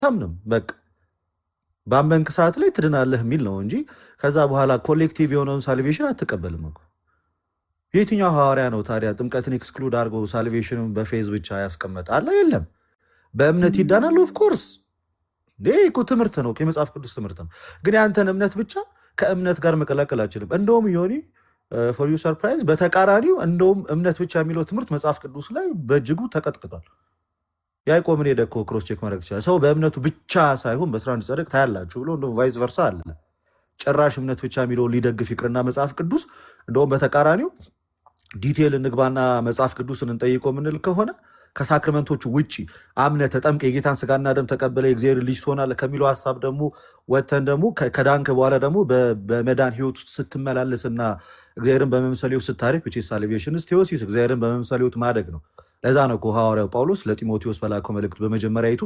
አታምንም። በቃ ባመንክ ሰዓት ላይ ትድናለህ የሚል ነው እንጂ ከዛ በኋላ ኮሌክቲቭ የሆነውን ሳልቬሽን አትቀበልም እኮ። የትኛው ሐዋርያ ነው ታዲያ ጥምቀትን ኤክስክሉድ አድርጎ ሳልቬሽንን በፌዝ ብቻ ያስቀመጣለ? የለም። በእምነት ይዳናል። ኦፍኮርስ ይህ እኮ ትምህርት ነው፣ የመጽሐፍ ቅዱስ ትምህርት ነው። ግን ያንተን እምነት ብቻ ከእምነት ጋር መቀላቀል አችልም። እንደውም ዮኒ ፎር ዩ ሰርፕራይዝ፣ በተቃራኒው እንደውም እምነት ብቻ የሚለው ትምህርት መጽሐፍ ቅዱስ ላይ በእጅጉ ተቀጥቅጧል። ያዕቆብን ሄደህ እኮ ክሮስ ቼክ ማድረግ ትችላለህ። ሰው በእምነቱ ብቻ ሳይሆን በስራ እንዲጸድቅ ታያላችሁ ብሎ እንደውም ቫይስ ቨርሳ አለ። ጭራሽ እምነት ብቻ የሚለውን ሊደግፍ ይቅርና መጽሐፍ ቅዱስ እንደውም በተቃራኒው ዲቴይል እንግባና መጽሐፍ ቅዱስን እንጠይቆ የምንል ከሆነ ከሳክረመንቶቹ ውጭ አምነ ተጠምቀ የጌታን ስጋና ደም ተቀበለ የእግዚአብሔር ልጅ ትሆናለህ ከሚለው ሀሳብ ደግሞ ወተን ደግሞ ከዳንክ በኋላ ደግሞ በመዳን ህይወት ውስጥ ስትመላለስና እግዚአብሔርን በመምሰል ህይወት ስታሪክ ብቻ ሳልቬሽን ቴዎሲስ እግዚአብሔርን በመምሰል ህይወት ማደግ ነው። ለዛ ነው እኮ ሐዋርያው ጳውሎስ ለጢሞቴዎስ በላከው መልእክቱ በመጀመሪያይቱ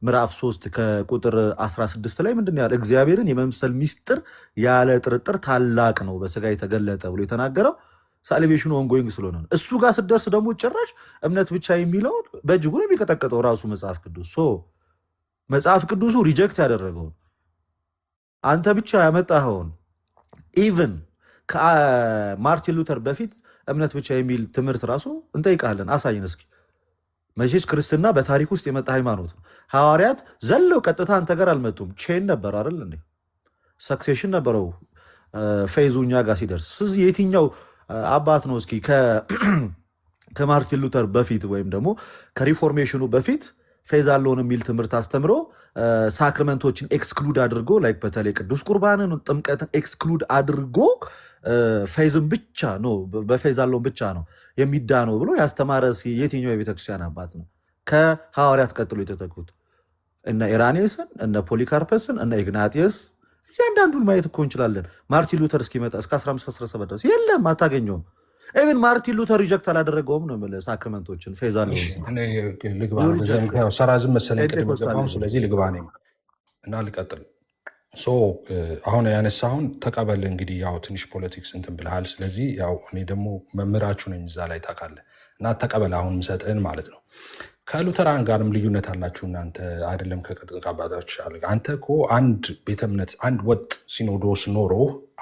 ምዕራፍ 3 ከቁጥር 16 ላይ ምንድን ያለ እግዚአብሔርን የመምሰል ሚስጥር ያለ ጥርጥር ታላቅ ነው በስጋ የተገለጠ ብሎ የተናገረው ሳልቬሽኑ ኦንጎይንግ ስለሆነ ነው። እሱ ጋር ስትደርስ ደግሞ ጭራሽ እምነት ብቻ የሚለውን በእጅጉ ነው የሚቀጠቀጠው ራሱ መጽሐፍ ቅዱስ። መጽሐፍ ቅዱሱ ሪጀክት ያደረገውን አንተ ብቻ ያመጣኸውን ኢቭን ከማርቲን ሉተር በፊት እምነት ብቻ የሚል ትምህርት ራሱ እንጠይቃለን። አሳይን እስኪ። መቼስ ክርስትና በታሪክ ውስጥ የመጣ ሃይማኖት ነው። ሐዋርያት ዘለው ቀጥታ አንተ ጋር አልመጡም። ቼን ነበር አይደል እንዴ? ሰክሴሽን ነበረው ፌዙ እኛ ጋር ሲደርስ። ስለዚህ የትኛው አባት ነው እስኪ ከማርቲን ሉተር በፊት ወይም ደግሞ ከሪፎርሜሽኑ በፊት ፌዝ አለውን የሚል ትምህርት አስተምሮ ሳክረመንቶችን ኤክስክሉድ አድርጎ ላይክ በተለይ ቅዱስ ቁርባንን ጥምቀትን ኤክስክሉድ አድርጎ ፌዝን ብቻ ነው በፌዝ አለውን ብቻ ነው የሚዳነው ብሎ ያስተማረ የትኛው የቤተክርስቲያን አባት ነው? ከሐዋርያት ቀጥሎ የተተኩት እነ ኢራኔስን፣ እነ ፖሊካርፐስን፣ እነ ኢግናጢየስ እያንዳንዱን ማየት እኮ እንችላለን። ማርቲን ሉተር እስኪመጣ እስከ 1517 ድረስ የለም፣ አታገኘውም። ኢቨን ማርቲን ሉተር ሪጀክት አላደረገውም ነው የምልህ ሳክረመንቶችን ፌዝ አለው ሰራዝም መሰለኝ ቅድም ገባሁ። ስለዚህ ልግባ ነኝ እና ልቀጥል። አሁን ያነሳሁን ተቀበል። እንግዲህ ያው ትንሽ ፖለቲክስ እንትን ብልሃል። ስለዚህ ያው እኔ ደግሞ መምህራችሁ ነኝ እዛ ላይ ታውቃለህ። እና ተቀበል አሁን ምሰጥህን ማለት ነው። ከሉተራን ጋርም ልዩነት አላችሁ እናንተ አይደለም ከቅጥንቅ አባቶች አለ። አንተ እኮ አንድ ቤተ እምነት አንድ ወጥ ሲኖዶስ ኖሮ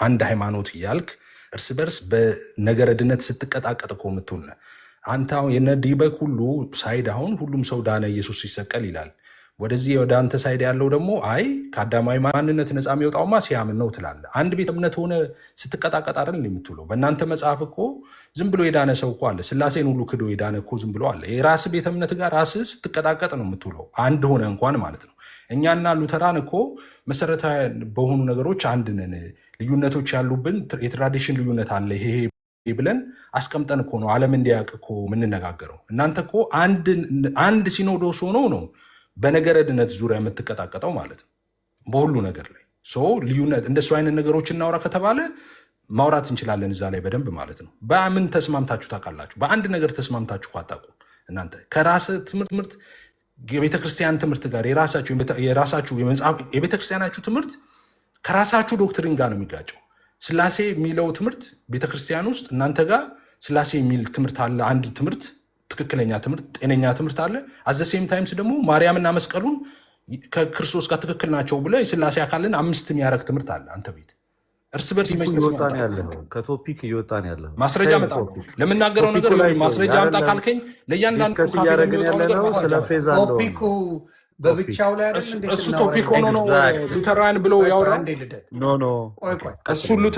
አንድ ሃይማኖት እያልክ እርስ በርስ በነገረ ድነት ስትቀጣቀጥ እኮ የምትውል ነህ አንተ። አሁን የነዲበክ ሁሉ ሳይድ አሁን ሁሉም ሰው ዳነ ኢየሱስ ሲሰቀል ይላል። ወደዚህ ወደ አንተ ሳይድ ያለው ደግሞ አይ ከአዳማዊ ማንነት ነፃ የሚወጣውማ ሲያምን ነው ትላለህ። አንድ ቤተ እምነት ሆነ ስትቀጣቀጥ አይደል የምትውለው? በእናንተ መጽሐፍ እኮ ዝም ብሎ የዳነ ሰው እኮ አለ። ስላሴን ሁሉ ክዶ የዳነ እኮ ዝም ብሎ አለ። የራስ ቤተ እምነት ጋር ራስህ ስትቀጣቀጥ ነው የምትውለው፣ አንድ ሆነ እንኳን ማለት ነው። እኛና ሉተራን እኮ መሰረታዊ በሆኑ ነገሮች አንድ ነን። ልዩነቶች ያሉብን የትራዲሽን ልዩነት አለ ይሄ ብለን አስቀምጠን እኮ ነው ዓለም እንዲያውቅ እኮ የምንነጋገረው። እናንተ እኮ አንድ ሲኖዶስ ሆኖ ነው በነገረ ድነት ዙሪያ የምትቀጣቀጠው ማለት ነው፣ በሁሉ ነገር ላይ ልዩነት። እንደሱ አይነት ነገሮች እናውራ ከተባለ ማውራት እንችላለን እዛ ላይ በደንብ ማለት ነው። በምን ተስማምታችሁ ታውቃላችሁ? በአንድ ነገር ተስማምታችሁ አታውቁም። እናንተ ከራስ ትምህርት የቤተክርስቲያን ትምህርት ጋር የራሳችሁ የቤተክርስቲያናችሁ ትምህርት ከራሳችሁ ዶክትሪን ጋር ነው የሚጋጨው። ስላሴ የሚለው ትምህርት ቤተክርስቲያን ውስጥ እናንተ ጋር ስላሴ የሚል ትምህርት አለ፣ አንድ ትምህርት ትክክለኛ ትምህርት ጤነኛ ትምህርት አለ። አዘሴም ታይምስ ደግሞ ማርያምና መስቀሉን ከክርስቶስ ጋር ትክክል ናቸው ብለ የስላሴ አካልን 5 የሚያደርግ ትምህርት አለ አንተ ቤት። እርስ በርስ ከቶፒክ እየወጣን ያለ ማስረጃ መጣ ለምናገረው ነገር ማስረጃ አምጣ ካልከኝ ለእያንዳንዱ ቶፒኩ በብቻው ላይ እሱ ቶፒክ ሆኖ ነው ሉተራን ብሎ ያወራ።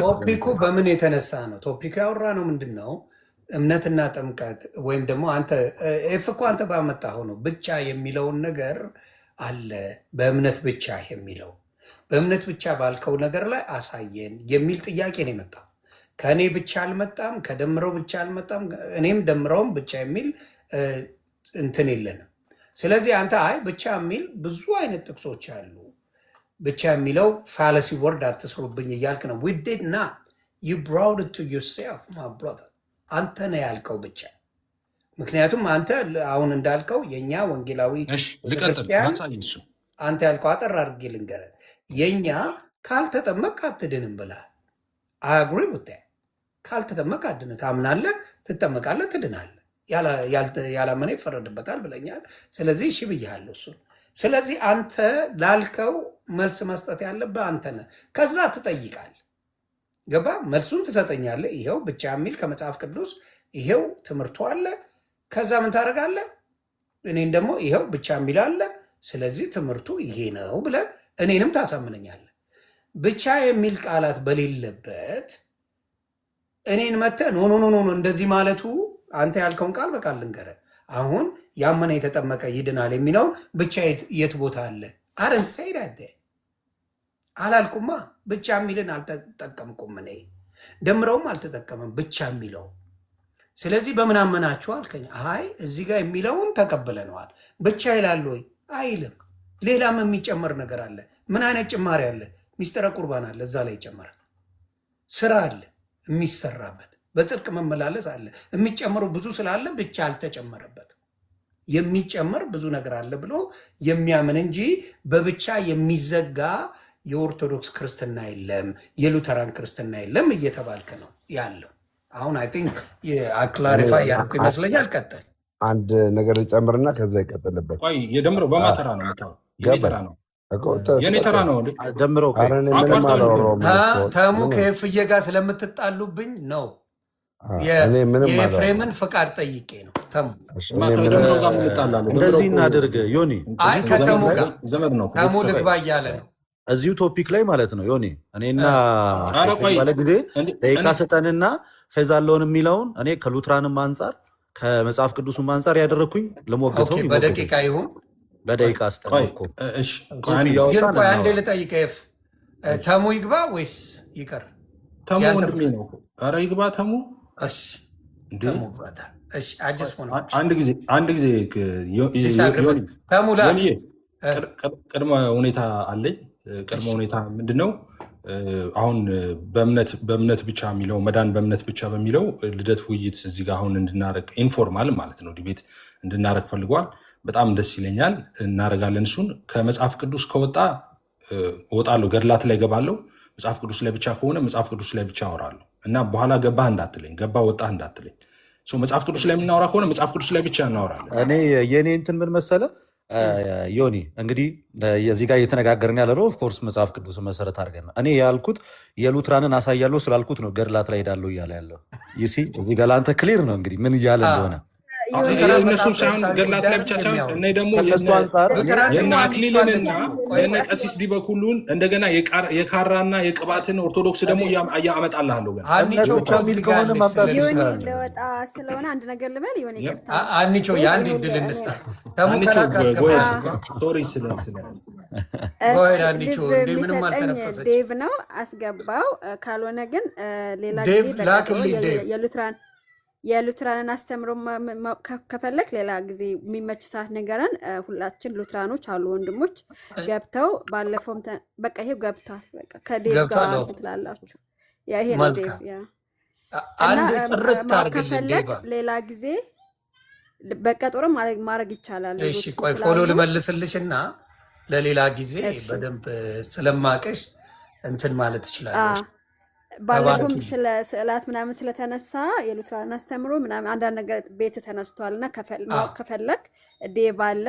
ቶፒኩ በምን የተነሳ ነው ቶፒኩ ያወራ ነው? ምንድን ነው እምነትና ጥምቀት ወይም ደግሞ አንተ እኮ አንተ ባመጣኸው ነው ብቻ የሚለውን ነገር አለ። በእምነት ብቻ የሚለው በእምነት ብቻ ባልከው ነገር ላይ አሳየን የሚል ጥያቄ ነው የመጣው። ከእኔ ብቻ አልመጣም፣ ከደምረው ብቻ አልመጣም፣ እኔም ደምረውም ብቻ የሚል እንትን የለንም። ስለዚህ አንተ አይ ብቻ የሚል ብዙ አይነት ጥቅሶች አሉ፣ ብቻ የሚለው ፋለሲ ወርድ አትስሩብኝ እያልክ ነው። we did not, you brought it to yourself my brother። አንተ ነው ያልከው ብቻ። ምክንያቱም አንተ አሁን እንዳልከው የኛ ወንጌላዊ ክርስቲያን አንተ ያልከው አጠር አድርጌ ልንገርህ፣ የኛ ካልተጠመቅ አትድንም ብለሃል። I agree with that። ካልተጠመቅ አድነህ ታምናለህ፣ ትጠመቃለህ፣ ትድናለህ። ያላመነ ይፈረድበታል ብለኛል። ስለዚህ እሺ ብያለሁ። እሱ ስለዚህ አንተ ላልከው መልስ መስጠት ያለብህ አንተ ነህ። ከዛ ትጠይቃለህ። ገባ? መልሱን ትሰጠኛለህ። ይሄው ብቻ የሚል ከመጽሐፍ ቅዱስ ይሄው ትምህርቱ አለ። ከዛ ምን ታደርጋለህ? እኔን ደግሞ ይሄው ብቻ የሚል አለ። ስለዚህ ትምህርቱ ይሄ ነው ብለህ እኔንም ታሳምነኛለህ። ብቻ የሚል ቃላት በሌለበት እኔን መተህ ኖ ኖ ኖ ኖ እንደዚህ ማለቱ አንተ ያልከውን ቃል በቃል ልንገርህ። አሁን ያመነ የተጠመቀ ይድናል የሚለውን ብቻ የት ቦታ አለ? አረን ሰይዳደ አላልኩማ። ብቻ የሚልን አልተጠቀምኩም። እኔ ደምረውም አልተጠቀመም ብቻ የሚለው። ስለዚህ በምን አመናችሁ አልከኝ። አይ እዚህ ጋር የሚለውን ተቀብለነዋል። ብቻ ይላል ወይ? አይልም። ሌላም የሚጨመር ነገር አለ። ምን አይነት ጭማሪ አለ? ሚስጥረ ቁርባን አለ፣ እዛ ላይ ይጨመራል። ስራ አለ የሚሰራበት፣ በጽድቅ መመላለስ አለ። የሚጨምረው ብዙ ስላለ ብቻ አልተጨመረበት። የሚጨመር ብዙ ነገር አለ ብሎ የሚያምን እንጂ በብቻ የሚዘጋ የኦርቶዶክስ ክርስትና የለም፣ የሉተራን ክርስትና የለም እየተባልክ ነው ያለው። አሁን አይ ቲንክ ክላሪፋይ ያደረኩ ይመስለኛል። ቀጥል። አንድ ነገር ልጨምርና ከዛ ይቀጥልበት። የደምረው በማተራ ነው የኔ ተራ ነው የኔ ተራ ነው ደምረው። ተሙ ከፍዬ ጋር ስለምትጣሉብኝ ነው የኤፍሬምን ፍቃድ ጠይቄ ነው። ተሙ እንደዚህ እናድርግ ዮኒ። አይ ከተሙ ጋር ተሙ ልግባ እያለ ነው እዚሁ ቶፒክ ላይ ማለት ነው ዮኒ። እኔና ባለ ጊዜ ደቂቃ ስጠንና ፌዛለውን የሚለውን እኔ ከሉትራንም አንጻር ከመጽሐፍ ቅዱስም አንጻር ያደረግኩኝ ልሞግተው። በደቂቃ ይሁን በደቂቃ አስተላልፎ ግን ቆይ አንዴ ልጠይቀህ። ተሙ ይግባ ወይስ ይቀር? ተሙ ወንድሜ ነው። ኧረ ይግባ ተሙ። እሺ ተሙ ይግባታ። እሺ አጀስ ሆነ አንድ ጊዜ ተሙ ላይ ቅድመ ሁኔታ አለኝ። ቅድመ ሁኔታ ምንድነው? አሁን በእምነት ብቻ የሚለው መዳን በእምነት ብቻ በሚለው ልደት ውይይት እዚህ ጋር አሁን እንድናረግ ኢንፎርማል ማለት ነው ዲቤት እንድናረግ ፈልጓል። በጣም ደስ ይለኛል። እናረጋለን። እሱን ከመጽሐፍ ቅዱስ ከወጣ እወጣለሁ፣ ገድላት ላይ ገባለሁ። መጽሐፍ ቅዱስ ላይ ብቻ ከሆነ መጽሐፍ ቅዱስ ላይ ብቻ አወራለሁ እና በኋላ ገባህ እንዳትለኝ፣ ገባ ወጣህ እንዳትለኝ። መጽሐፍ ቅዱስ ላይ የምናወራ ከሆነ መጽሐፍ ቅዱስ ላይ ብቻ እናወራለን። እኔ የእኔ እንትን ምን መሰለህ ዮኒ፣ እንግዲህ እዚህ ጋር እየተነጋገርን ያለ ነው ኦፍኮርስ መጽሐፍ ቅዱስ መሰረት አድርገን ነው። እኔ ያልኩት የሉትራንን አሳያለሁ ስላልኩት ነው ገድላት ላይ ሄዳለሁ እያለ ያለው ይሲ። እዚህ ጋር ለአንተ ክሊር ነው እንግዲህ ምን እያለ እንደሆነ። እነሱም ሳይሆን ገድላት ላይ ብቻ ሳይሆን እኔ ደግሞ የእነ አክሊልንና የእነ ቀሲስ ዲበኩሉን እንደገና የካራና የቅባትን ኦርቶዶክስ ደግሞ እያመጣልሃለሁ። ለወጣ ስለሆነ አንድ ነገር ልበል። ሆነ ይቅርታ አንቺ የአንድ ድል እንስጣ። ዴቭ ነው አስገባው። ካልሆነ ግን ሌላ ጊዜ የሉትራንን አስተምሮ ከፈለክ ሌላ ጊዜ የሚመች ሰዓት ነገረን። ሁላችን ሉትራኖች አሉ ወንድሞች ገብተው ባለፈውም በቃ ይሄው ገብቷል። በቃ ከዴቭ ጋር ትላላችሁ። ያ ይሄ ነው ዴቭ። ያ እና ከፈለክ ሌላ ጊዜ በቀጠሮ ማድረግ ይቻላል። እሺ ቆይ ፎሎ ልመልስልሽና ለሌላ ጊዜ በደንብ ስለማቀሽ እንትን ማለት ትችላለሽ። ባለፈውም ስለ ስዕላት ምናምን ስለተነሳ የሉትራን አስተምሮ ምናምን አንዳንድ ነገር ቤት ተነስቷል እና ከፈለክ ዴቭ አለ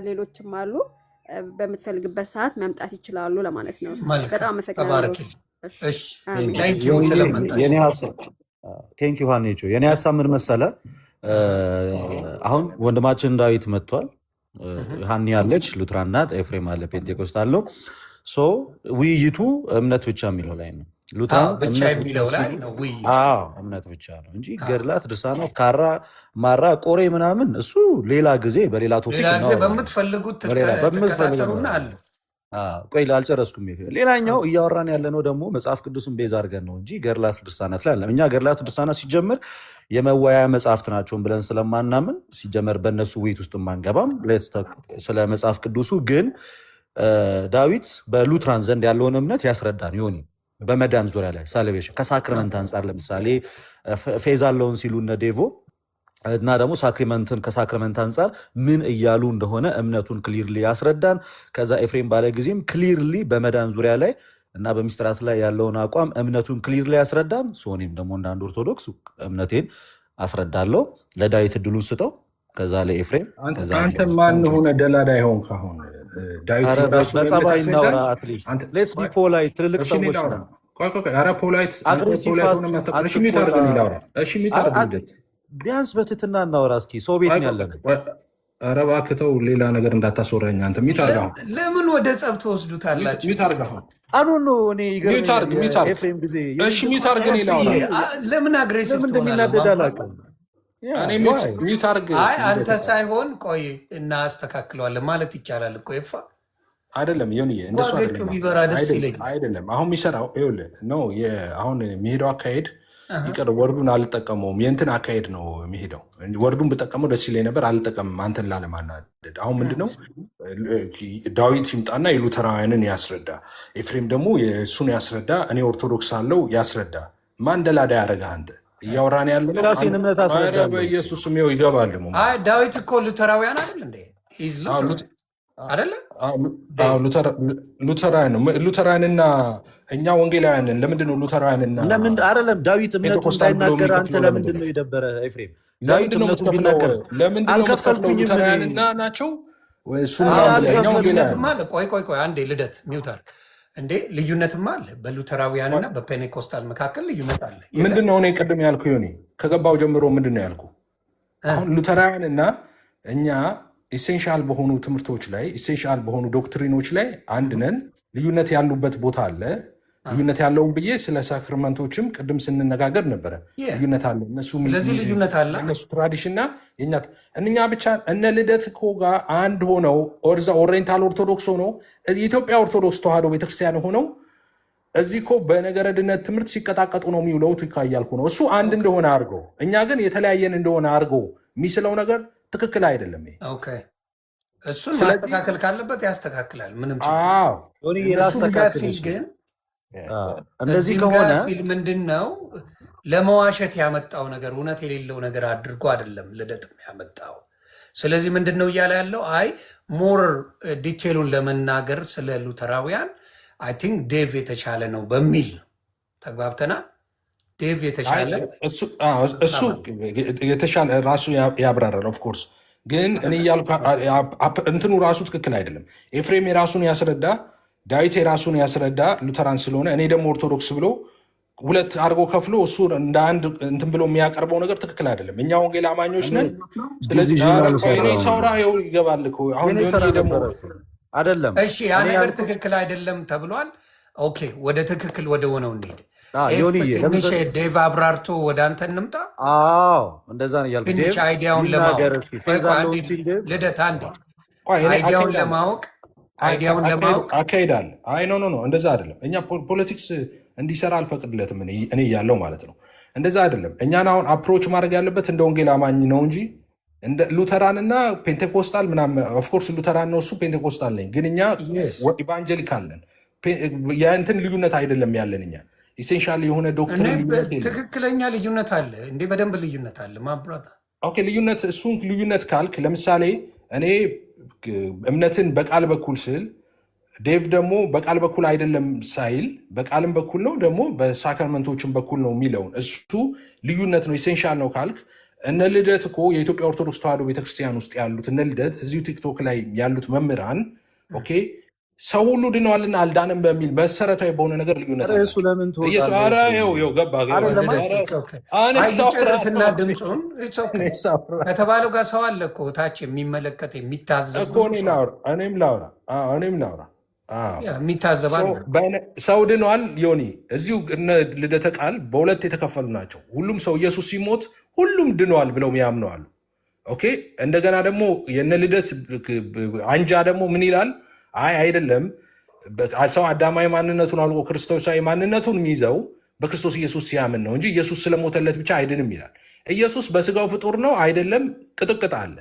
ሌሎችም አሉ። በምትፈልግበት ሰዓት መምጣት ይችላሉ ለማለት ነው። በጣም አመሰግናለሁ። ቴንኪው ሀኒቾ። የኔ ሀሳብ ምን መሰለ፣ አሁን ወንድማችን ዳዊት መጥቷል። ሀኒ አለች ሉትራን ናት፣ ኤፍሬም አለ ፔንቴኮስታል ነው። ውይይቱ እምነት ብቻ የሚለው ላይ ነው። ብቻ የሚለው ላይ ነው ውይይቱ። እምነት ብቻ ነው እንጂ ገድላት፣ ድርሳናት፣ ካራ፣ ማራ፣ ቆሬ ምናምን እሱ ሌላ ጊዜ በሌላ ቶፒክ በምትፈልጉት ተከታተሉና አለ። ቆይ አልጨረስኩም። ሌላኛው እያወራን ያለነው ደግሞ መጽሐፍ ቅዱስን ቤዛ አድርገን ነው እንጂ ገድላት ድርሳናት ላይ አለ። እኛ ገድላት ድርሳናት ሲጀምር የመወያያ መጽሐፍት ናቸውን ብለን ስለማናምን ሲጀመር በእነሱ ውይይት ውስጥ አንገባም። ስለ መጽሐፍ ቅዱሱ ግን ዳዊት በሉትራን ዘንድ ያለውን እምነት ያስረዳን ዮኒ። በመዳን ዙሪያ ላይ ሳልቬሽን ከሳክሪመንት አንጻር ለምሳሌ ፌዝ አለውን ሲሉ እነ ዴቮ እና ደግሞ ሳክሪመንትን ከሳክሪመንት አንጻር ምን እያሉ እንደሆነ እምነቱን ክሊርሊ ያስረዳን። ከዛ ኤፍሬም ባለ ጊዜም ክሊርሊ በመዳን ዙሪያ ላይ እና በሚስጥራት ላይ ያለውን አቋም እምነቱን ክሊርሊ ያስረዳን። ሶኔም ደግሞ እንደ አንድ ኦርቶዶክስ እምነቴን አስረዳለሁ። ለዳዊት እድሉን ስጠው ከዛ ለኤፍሬም ከዛ አንተ ማን ሆነ ደላዳ ይሆን ካሁን ዳዊት ራሱ በጸባይ እናውራ። አትሊስት ሌትስ ቢ ፖላይት። ትልልቅ ሰዎች ነው። ኧረ ፖላይት ሆነ መጣ። እሺ ሚውት አድርገን ይላውራ። እሺ ሚውት አድርገን ቢያንስ በትህትና እናውራ እስኪ። ሰው ቤት ነው ያለን። ኧረ እባክህ ተው፣ ሌላ ነገር እንዳታስወራኝ አንተ። ሚውት አድርገህ ለምን ወደ ጸብ ትወስዱታላችሁ? ሚውት አድርገህ አሉ ነው። እኔ ይገርምኛል። ኤፍሬም ጊዜ እሺ ሚውት አድርገን ይላውራ። ለምን አግሬሲቭ እንደሚናደድ አላውቅም። እኔ ሚውት አድርገህ አንተ ሳይሆን ቆይ እናስተካክለዋለን ማለት ይቻላል እኮ ይፋ አይደለም ዮኒዬ፣ እንደሱ ቢበራ ደስ ይለኝ አይደለም። አሁን የሚሰራው ይኸውልህ ነው። አሁን የሚሄደው አካሄድ ይቅር፣ ወርዱን አልጠቀመውም። የእንትን አካሄድ ነው የሚሄደው። ወርዱን ብጠቀመው ደስ ይለኝ ነበር፣ አልጠቀምም አንተን ላለማናደድ። አሁን ምንድነው ዳዊት ይምጣና የሉተራውያንን ያስረዳ፣ ኤፍሬም ደግሞ የእሱን ያስረዳ፣ እኔ ኦርቶዶክስ አለው ያስረዳ። ማን ደላዳ ያደረገህ አንተ? እያወራን ያለ ራሴን እምነት አስረዳ። በኢየሱስም ይኸው ይገባል። ዳዊት እኮ ሉተራውያን አይደል እንዴ? አይደለ? ሉተራውያን ነው። ሉተራውያንና እኛ ወንጌላውያንን ለምንድን ነው ሉተራውያንና ለምን አይደለም? ዳዊት እምነቱ እንዳይናገር አንተ ለምንድን ነው የደበረ? ኤፍሬም ዳዊት እምነቱ ቢናገር አልከፈልኩኝም። ሉተራውያንና ናቸው። ልዩነትም አለ። ቆይ አንዴ ልደት ሚውታር እንዴ ልዩነትም አለ። በሉተራውያንና በፔኔኮስታል መካከል ልዩነት አለ። ምንድን ነው እኔ ቅድም ያልኩ ሆኔ ከገባው ጀምሮ ምንድን ነው ያልኩ? አሁን ሉተራውያንና እኛ ኢሴንሻል በሆኑ ትምህርቶች ላይ ኢሴንሻል በሆኑ ዶክትሪኖች ላይ አንድ ነን። ልዩነት ያሉበት ቦታ አለ። ልዩነት ያለውን ብዬ ስለ ሳክርመንቶችም ቅድም ስንነጋገር ነበረ። ልዩነት አለ። እነሱ ትራዲሽንና እኛ ብቻ እነ ልደት እኮ ጋር አንድ ሆነው ኦርዛ ኦሪየንታል ኦርቶዶክስ ሆኖ የኢትዮጵያ ኦርቶዶክስ ተዋህዶ ቤተክርስቲያን ሆነው እዚህ እኮ በነገረ ድነት ትምህርት ሲቀጣቀጡ ነው የሚውለው እያልኩ ነው። እሱ አንድ እንደሆነ አድርገው፣ እኛ ግን የተለያየን እንደሆነ አድርገው የሚስለው ነገር ትክክል አይደለም። እሱን ማስተካከል ካለበት ያስተካክላል። ምንም ሲል ግን እንደዚህ ከሆነ ሲል ምንድን ነው ለመዋሸት ያመጣው ነገር እውነት የሌለው ነገር አድርጎ አይደለም ልደትም ያመጣው። ስለዚህ ምንድን ነው እያለ ያለው አይ ሞር ዲቴሉን ለመናገር ስለ ሉተራውያን አይ ቲንክ ዴቭ የተሻለ ነው በሚል ነው። ተግባብተናል። ዴቭ የተሻለ እሱ የተሻለ ራሱ ያብራራል። ኦፍኮርስ ግን እኔ እያልኩ እንትኑ ራሱ ትክክል አይደለም። ኤፍሬም የራሱን ያስረዳ፣ ዳዊት የራሱን ያስረዳ ሉተራን ስለሆነ፣ እኔ ደግሞ ኦርቶዶክስ ብሎ ሁለት አድርጎ ከፍሎ እሱ እንደ አንድ እንትን ብሎ የሚያቀርበው ነገር ትክክል አይደለም። እኛ ወንጌል አማኞች ነን። ስለዚህ እኔ ሳውራ ይገባል እኮ አሁን ደግሞ አይደለም። እሺ ያ ነገር ትክክል አይደለም ተብሏል። ኦኬ ወደ ትክክል ወደ ሆነው እንሄድ። ትንሽ ዴቭ አብራርቶ ወደ አንተ እንምጣ። እንደዛ ነው እያልኩ ትንሽ አይዲያውን ለማወቅ ልደት አንዴ አይዲያውን ለማወቅ አካሄዳል። አይ ኖ እንደዛ አይደለም። እኛ ፖለቲክስ እንዲሰራ አልፈቅድለትም እኔ እያለው ማለት ነው። እንደዛ አይደለም። እኛን አሁን አፕሮች ማድረግ ያለበት እንደ ወንጌል አማኝ ነው እንጂ እንደ ሉተራንና ፔንቴኮስታል ምናምን። ኦፍኮርስ ሉተራን ነው እሱ፣ ፔንቴኮስታል ነኝ። ግን እኛ ኢቫንጀሊካል ነን። የእንትን ልዩነት አይደለም ያለን እኛ ኢሴንሻል የሆነ ዶክትሪን ትክክለኛ ልዩነት አለ እንዴ? በደንብ ልዩነት አለ ማብራት። ኦኬ ልዩነት፣ እሱን ልዩነት ካልክ ለምሳሌ እኔ እምነትን በቃል በኩል ስል ዴቭ ደግሞ በቃል በኩል አይደለም ሳይል በቃልም በኩል ነው ደግሞ በሳክራመንቶችም በኩል ነው የሚለውን እሱ ልዩነት ነው ኢሴንሻል ነው ካልክ እነ ልደት እኮ የኢትዮጵያ ኦርቶዶክስ ተዋህዶ ቤተክርስቲያን ውስጥ ያሉት እነ ልደት እዚሁ ቲክቶክ ላይ ያሉት መምህራን ኦኬ ሰው ሁሉ ድነዋልና አልዳንም በሚል መሰረታዊ በሆነ ነገር ልዩነት ጨርስና ድምፁን ከተባለው ጋር ሰው አለ እኮ ታች የሚመለከት የሚታዘብ እኔም ላውራ የሚታዘባ ሰው ድነዋል። ዮኒ እዚሁ ልደተ ቃል በሁለት የተከፈሉ ናቸው። ሁሉም ሰው ኢየሱስ ሲሞት ሁሉም ድነዋል ብለው ያምነዋሉ። ኦኬ እንደገና ደግሞ የነ ልደት አንጃ ደግሞ ምን ይላል? አይ አይደለም፣ ሰው አዳማዊ ማንነቱን አልቆ ክርስቶሳዊ ማንነቱን የሚይዘው በክርስቶስ ኢየሱስ ሲያምን ነው እንጂ ኢየሱስ ስለሞተለት ብቻ አይድንም ይላል። ኢየሱስ በስጋው ፍጡር ነው አይደለም፣ ቅጥቅጥ አለ።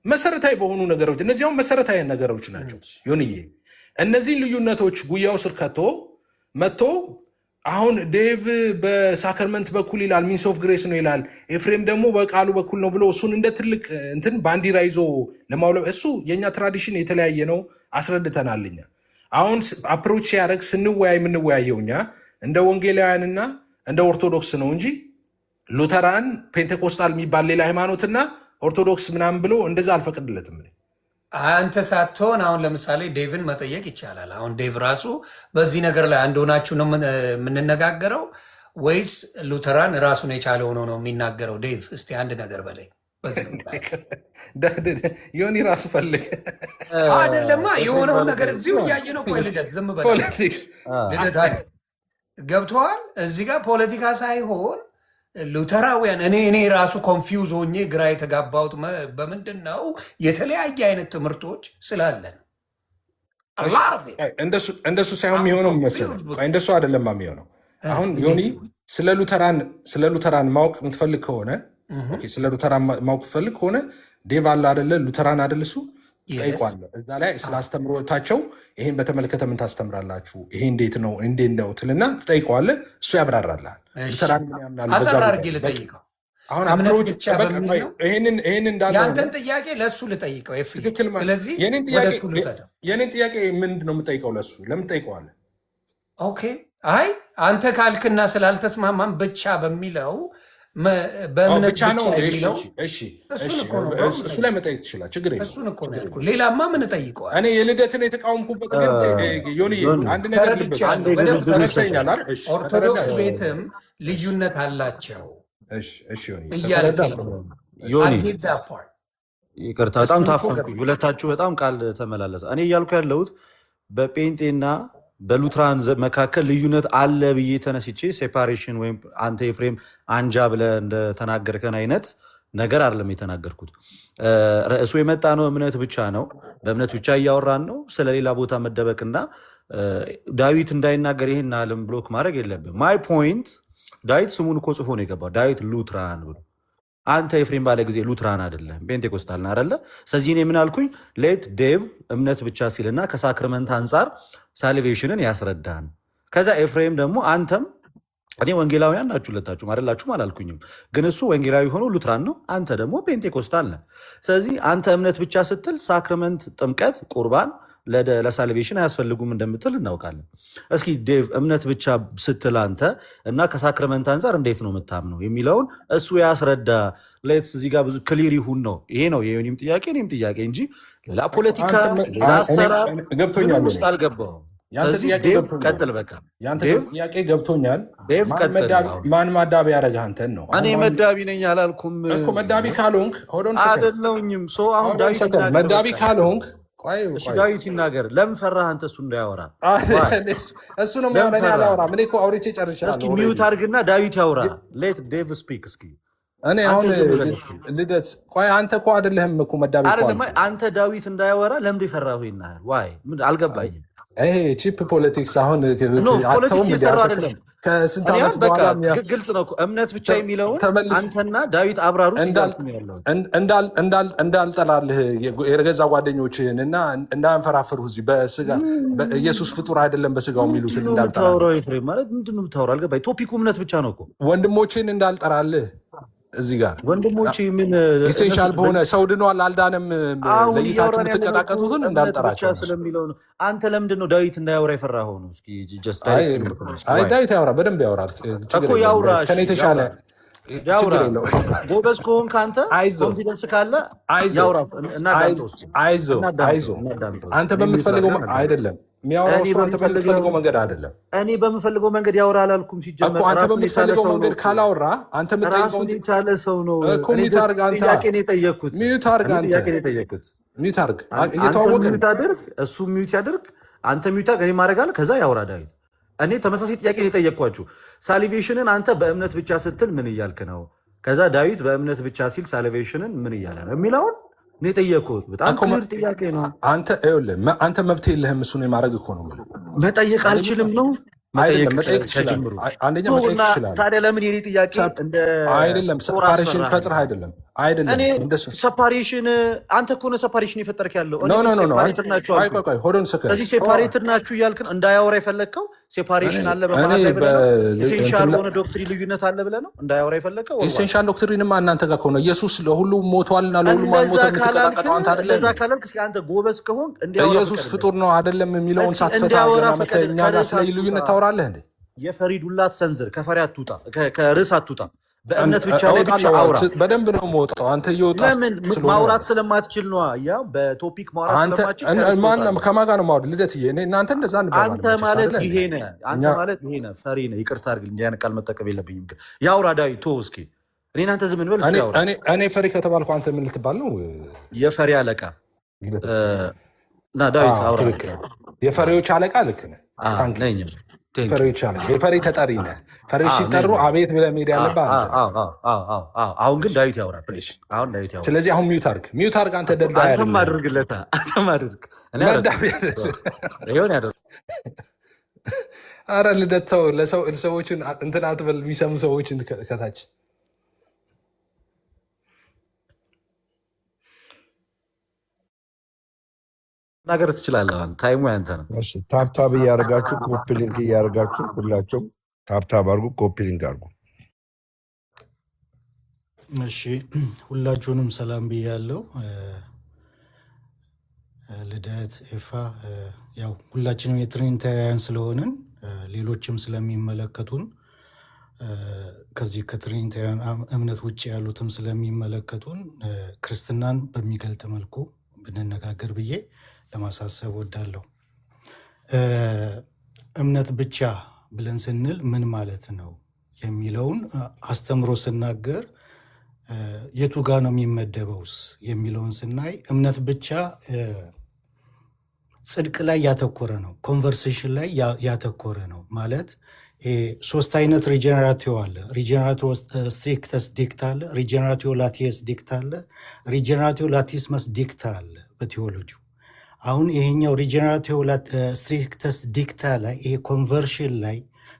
መሰረታዊ በሆኑ ነገሮች እነዚያውም መሰረታዊ ነገሮች ናቸው። ዮንዬ እነዚህን ልዩነቶች ጉያው ስር ከቶ መጥቶ አሁን ዴቭ በሳክራመንት በኩል ይላል ሚንስ ኦፍ ግሬስ ነው ይላል፣ ኤፍሬም ደግሞ በቃሉ በኩል ነው ብሎ እሱን እንደ ትልቅ እንትን ባንዲራ ይዞ ለማውለብ እሱ የእኛ ትራዲሽን የተለያየ ነው አስረድተናልኛ። አሁን አፕሮች ሲያደርግ ስንወያይ የምንወያየው እኛ እንደ ወንጌላውያንና እንደ ኦርቶዶክስ ነው እንጂ ሉተራን ፔንቴኮስታል የሚባል ሌላ ሃይማኖትና ኦርቶዶክስ ምናምን ብሎ እንደዛ አልፈቅድለትም። አንተ ሳትሆን አሁን ለምሳሌ ዴቭን መጠየቅ ይቻላል። አሁን ዴቭ ራሱ በዚህ ነገር ላይ አንድ ሆናችሁ ነው የምንነጋገረው ወይስ ሉተራን ራሱን የቻለ ሆኖ ነው የሚናገረው? ዴቭ እስቲ አንድ ነገር በላይ ዮኒ ራሱ ፈልግ አይደለማ የሆነውን ነገር እዚሁ እያየ ነው። ቆይ ልደት ዝም በል ልደት አለ ገብተዋል። እዚህ ጋር ፖለቲካ ሳይሆን ሉተራውያን እኔ ራሱ ኮንፊውዝ ሆኜ ግራ የተጋባሁት በምንድን ነው የተለያየ አይነት ትምህርቶች ስላለን እንደሱ ሳይሆን የሚሆነው መሰለህ። እንደሱ አይደለም የሚሆነው። አሁን ዮኒ ስለ ሉተራን ማወቅ የምትፈልግ ከሆነ ስለ ሉተራን ማወቅ ፈልግ ከሆነ ዴቭ አለ አደለ? ሉተራን አደለ? እሱ ጠይቋለሁ። እዛ ላይ ስለ አስተምሮታቸው ይሄን በተመለከተ ምን ታስተምራላችሁ፣ ይሄ እንዴት ነው ትልና ትጠይቀዋለህ። እሱ ያብራራልሃል። ሉተራን ምን ያምናል? አሁን አፕሮች ይሄንን እንዳለ ያንተን ጥያቄ ለእሱ ልጠይቀው። ትክክል። ስለዚህ የኔን ጥያቄ ምንድን ነው የምጠይቀው? ለእሱ ለምን ጠይቀዋለህ? ኦኬ አይ አንተ ካልክና ስላልተስማማም ብቻ በሚለው በእምነት ብቻ ነው የሚለው እሱ ላይ መጠየቅ ትችላለህ። ችግር የለም። እሱን እኮ ነው ያልኩህ። ሌላማ ምን እጠይቀዋለሁ? እኔ የልደትን የተቃወምኩበት ግን ዮኒዬ አንድ ነገር በደንብ ተረድተኛል አይደል? ኦርቶዶክስ ቤትም ልዩነት አላቸው እያልከኝ ዮኒ። ይቅርታ በጣም ታፈንኩኝ። ሁለታችሁ በጣም ቃል ተመላለሰ። እኔ እያልኩ ያለሁት በጴንጤና በሉትራን መካከል ልዩነት አለ ብዬ ተነስቼ ሴፓሬሽን ወይም አንተ ኤፍሬም አንጃ ብለህ እንደተናገርከን አይነት ነገር አይደለም የተናገርኩት። ርዕሱ የመጣ ነው እምነት ብቻ ነው። በእምነት ብቻ እያወራን ነው። ስለሌላ ቦታ መደበቅና ዳዊት እንዳይናገር ይሄን ዓለም ብሎክ ማድረግ የለብም። ማይ ፖይንት ዳዊት ስሙን እኮ ጽፎ ነው የገባው። ዳዊት ሉትራን ብሎ አንተ ኤፍሬም ባለ ጊዜ ሉትራን አይደለም ፔንቴኮስታል ና አይደለ? ስለዚህ እኔ ምን አልኩኝ? ሌት ዴቭ እምነት ብቻ ሲልና ከሳክረመንት አንጻር ሳልቬሽንን ያስረዳን። ከዛ ኤፍሬም ደግሞ አንተም እኔ ወንጌላውያን ናችሁ ሁለታችሁም አይደላችሁም አላልኩኝም፣ ግን እሱ ወንጌላዊ ሆኖ ሉትራን ነው፣ አንተ ደግሞ ፔንቴኮስታል ነህ። ስለዚህ አንተ እምነት ብቻ ስትል ሳክረመንት፣ ጥምቀት፣ ቁርባን ለሳልቬሽን አያስፈልጉም እንደምትል እናውቃለን። እስኪ ዴቭ እምነት ብቻ ስትል አንተ እና ከሳክረመንት አንጻር እንዴት ነው የምታምነው የሚለውን እሱ ያስረዳ። ሌትስ እዚህ ጋር ብዙ ክሊር ይሁን ነው። ይሄ ነው የዮኒም ጥያቄ እኔም ጥያቄ እንጂ ሌላ ፖለቲካ ለአሰራር ምንም ውስጥ አልገባሁም። ቀጥል በቃ ያንተ ጥያቄ ገብቶኛል። ዴቭ ቀጥል። ማን ማዳቢ ያደረገህ አንተን ነው? እኔ መዳቢ ነኝ አላልኩም እኮ። መዳቢ ካልሆንክ አይደለሁኝም። አሁን መዳቢ ካልሆንክ ዳዊት ይናገር። ለምን ፈራህ አንተ? እሱ እንዳያወራ እሱ ነው የሚያወራ። እኔ አላወራም። እኔ እኮ አውርቼ ጨርሻለሁ። እስኪ ሚዩት አድርግና ዳዊት ያውራ። ሌት ዴቭ ስፒክ። እስኪ እኔ አሁን ልደት ቆይ፣ አንተ እኮ አይደለህም እኮ መዳቢ አይደለም። አንተ ዳዊት እንዳያወራ ለምን ፈራሁ ይናል? ዋይ ምን አልገባኝም። ይሄ ቺፕ ፖለቲክስ አሁን ፖለቲክስ የሰራው አይደለም። ከስንት ዓመት በኋላ ግልጽ ነው። እምነት ብቻ የሚለውን አንተና ዳዊት አብራሩት። እንዳልጠላልህ የገዛ ጓደኞችህን እና እንዳንፈራፍርሁ እዚህ በስጋ ኢየሱስ ፍጡር አይደለም በስጋው የሚሉትን እንዳልጠላልህ ማለት ምንድን ነው የምታወራው? አልገባኝ። ቶፒኩ እምነት ብቻ ነው እኮ። ወንድሞችን እንዳልጠራልህ እዚህ ጋር ወንድሞች ምን ኢሴንሻል በሆነ ሰው ድኗል አልዳንም ለይታችሁ የምትቀጣቀጡትን እንዳልጠራቸው ስለሚለው ነው። አንተ ለምንድን ነው ዳዊት እንዳያወራ የፈራኸው ነው? እስኪ ዳዊት ያወራ፣ በደንብ ያወራል እኮ ያውራ። ከኔ የተሻለ ያውራ። ጎበዝ ከሆንክ አንተ ኮንፊደንስ ካለ ያውራ። አይዞህ አንተ በምትፈልገው አይደለም የሚያወራው እሱ አንተ በምትፈልገው መንገድ አይደለም። እኔ በምፈልገው መንገድ ያወራ አላልኩም። ሲጀመር አንተ በምትፈልገው መንገድ ካላወራ አንተ የምትጠይቀው የቻለ ሰው ነው። ሚዩት አድርግ አንተ። ሚዩት አድርግ አንተ። ሚዩት አድርግ እየተዋወቅን እሱ ሚዩት ያድርግ፣ አንተ ሚዩት አድርግ፣ እኔ ማድረግ ከዛ ያወራ ዳዊት። እኔ ተመሳሳይ ጥያቄ ነው የጠየቅኳችሁ። ሳልቬሽንን አንተ በእምነት ብቻ ስትል ምን እያልክ ነው? ከዛ ዳዊት በእምነት ብቻ ሲል ሳልቬሽንን ምን እያለ ነው የሚለውን እኔ ጠየቅኩት። በጣም ክሊር ጥያቄ ነው። አንተ መብት የለህም እሱን የማድረግ እኮ ነው። መጠየቅ አልችልም ነው? መጠየቅ ትችላለህ። አንደኛ መጠየቅ ትችላለህ። ታዲያ ለምን የኔ ጥያቄ አይደለም ሰፓሬሽን ፈጥረህ አይደለም ሰፓሬሽን አንተ እኮ ነው ሰፓሬሽን የፈጠርክ ያለው። ስለዚህ ሴፓሬትድ ናችሁ እያልክን እንዳያወራ የፈለግከው ሴፓሬሽን አለ በመሀል ላይ ብለህ ነው። ኢሴንሻል ሆነ ዶክትሪን ልዩነት አለ ብለህ ነው እንዳያወራ የፈለግከው። ኢሴንሻል ዶክትሪንማ እናንተ ጋር ከሆነ ኢየሱስ ለሁሉም ሞቷልና ለሁሉም አልሞተም የምትቀጣቀጠው አንተ አይደለም። እንደዛ ካላልክ እስኪ አንተ ጎበዝ ከሆንክ ኢየሱስ ፍጡር ነው አይደለም የሚለውን ሳትፈታ ገና መተህ እኛ ጋር ስለ ልዩነት ታወራለህ እንዴ? የፈሪ ዱላ አትሰንዝር። ከፈሪ አትውጣ፣ ከርዕስ አትውጣ። በእምነት ብቻ ላይ ብቻ አውራ። በደንብ ነው የምወጣው። አንተ እየወጣ ለምን ማውራት ስለማትችል ነው? ያው በቶፒክ ማውራት ስለማትችል ከማን ጋር ነው የማወራው? ልደትዬ፣ እናንተ እንደዛ እንባባለን። አንተ ማለት ይሄ ነህ፣ አንተ ማለት ይሄ ነህ። ፈሪ ነህ። ይቅርታ አድርግልኝ፣ እንዲህ አይነት ቃል መጠቀም የለብኝም። ግን ያውራ ዳዊት፣ ተወው እስኪ። እኔ እናንተ ዝም እንበል። እኔ ፈሪ ከተባልኩ አንተ ምን ልትባል ነው? የፈሪ አለቃ እና ዳዊት አውራ። የፈሪዎች አለቃ ልክ ነህ። ፈሪዎች አለቃ፣ የፈሪ ተጠሪ ነህ። ፈሪዎች ሲጠሩ አቤት ብለህ መሄድ ያለብህ አንተ። አሁን ግን ዳዊት ያውራ ፕሊዝ። አሁን ዳዊት ያውራ። ስለዚህ አሁን ሚውት አድርግ አንተ ደልዳ ያለ አንተም አድርግለታ፣ አንተም አድርግ። ይሁን ያደርግ። ኧረ ልደት ተው፣ ለሰዎችን እንትን አትበል። የሚሰሙ ሰዎችን ከታች ነገር ትችላለህ። ታይሙ ያንተ ነው። ታብታብ እያደረጋችሁ ኮፒ ሊንክ እያደረጋችሁ ሁላችሁም ታብታብ አድርጉ፣ ኮፒ ሊንክ አድርጉ። እሺ ሁላችሁንም ሰላም ብያለሁ። ልደት፣ ኤፋ፣ ያው ሁላችንም የትሪኒታሪያን ስለሆንን ሌሎችም ስለሚመለከቱን ከዚህ ከትሪኒታሪያን እምነት ውጭ ያሉትም ስለሚመለከቱን ክርስትናን በሚገልጥ መልኩ ብንነጋገር ብዬ ለማሳሰብ ወዳለሁ። እምነት ብቻ ብለን ስንል ምን ማለት ነው የሚለውን አስተምሮ ስናገር የቱ ጋር ነው የሚመደበውስ የሚለውን ስናይ እምነት ብቻ ጽድቅ ላይ ያተኮረ ነው፣ ኮንቨርሴሽን ላይ ያተኮረ ነው ማለት ሶስት አይነት ሪጀነራቲቭ አለ። ሪጀነራቲቭ ስትሪክተስ ዲክታ አለ፣ ሪጀነራቲቭ ላቲየስ ዲክታ አለ፣ ሪጀነራቲቭ ላቲስመስ ዲክታ አለ በቴዎሎጂው። አሁን ይሄኛው ሪጀነራቲቭ ስትሪክተስ ዲክታ ላይ ይሄ ኮንቨርሽን ላይ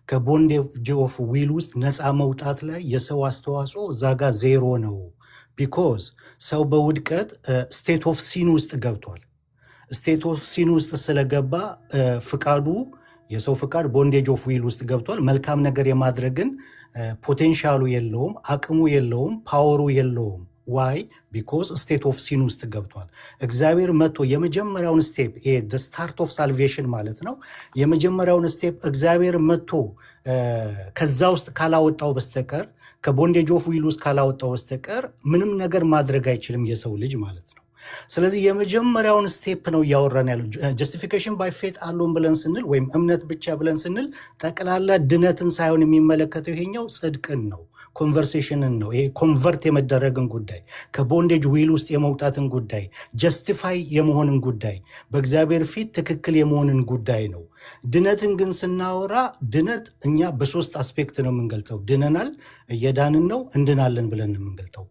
ከቦንዴጅ ኦፍ ዊል ውስጥ ነፃ መውጣት ላይ የሰው አስተዋጽኦ እዛ ጋር ዜሮ ነው። ቢኮዝ ሰው በውድቀት ስቴት ኦፍ ሲን ውስጥ ገብቷል። ስቴት ኦፍ ሲን ውስጥ ስለገባ ፍቃዱ የሰው ፍቃድ ቦንዴጅ ኦፍ ዊል ውስጥ ገብቷል። መልካም ነገር የማድረግን ፖቴንሻሉ የለውም፣ አቅሙ የለውም፣ ፓወሩ የለውም። ዋይ ቢኮዝ ስቴት ኦፍ ሲን ውስጥ ገብቷል። እግዚአብሔር መጥቶ የመጀመሪያውን ስቴፕ ስታርት ኦፍ ሳልቬሽን ማለት ነው። የመጀመሪያውን ስቴፕ እግዚአብሔር መጥቶ ከዛ ውስጥ ካላወጣው በስተቀር ከቦንዴጅ ኦፍ ዊል ውስጥ ካላወጣው በስተቀር ምንም ነገር ማድረግ አይችልም የሰው ልጅ ማለት ነው። ስለዚህ የመጀመሪያውን ስቴፕ ነው እያወራን ያለው። ጀስቲፊኬሽን ባይ ፌት አሎን ብለን ስንል ወይም እምነት ብቻ ብለን ስንል ጠቅላላ ድነትን ሳይሆን የሚመለከተው ይሄኛው ጽድቅን ነው፣ ኮንቨርሴሽንን ነው። ይሄ ኮንቨርት የመደረግን ጉዳይ፣ ከቦንዴጅ ዊል ውስጥ የመውጣትን ጉዳይ፣ ጀስቲፋይ የመሆንን ጉዳይ፣ በእግዚአብሔር ፊት ትክክል የመሆንን ጉዳይ ነው። ድነትን ግን ስናወራ ድነት እኛ በሶስት አስፔክት ነው የምንገልጸው። ድነናል፣ እየዳንን ነው፣ እንድናለን ብለን ነው የምንገልጸው።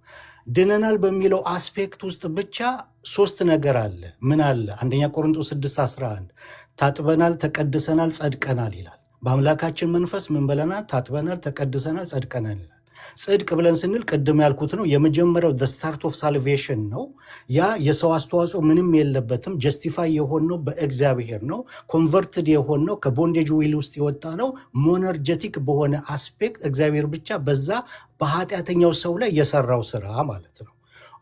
ድነናል በሚለው አስፔክት ውስጥ ብቻ ሶስት ነገር አለ። ምን አለ? አንደኛ ቆሮንቶስ 6:11 ታጥበናል፣ ተቀድሰናል፣ ጸድቀናል ይላል። በአምላካችን መንፈስ ምን ብለናል? ታጥበናል፣ ተቀድሰናል፣ ጸድቀናል ይላል። ጽድቅ ብለን ስንል ቅድም ያልኩት ነው። የመጀመሪያው ስታርት ኦፍ ሳልቬሽን ነው። ያ የሰው አስተዋጽኦ ምንም የለበትም። ጀስቲፋይ የሆነው በእግዚአብሔር ነው። ኮንቨርትድ የሆነው ከቦንዴጅ ዊል ውስጥ የወጣ ነው። ሞነርጀቲክ በሆነ አስፔክት እግዚአብሔር ብቻ በዛ በኃጢአተኛው ሰው ላይ የሰራው ስራ ማለት ነው።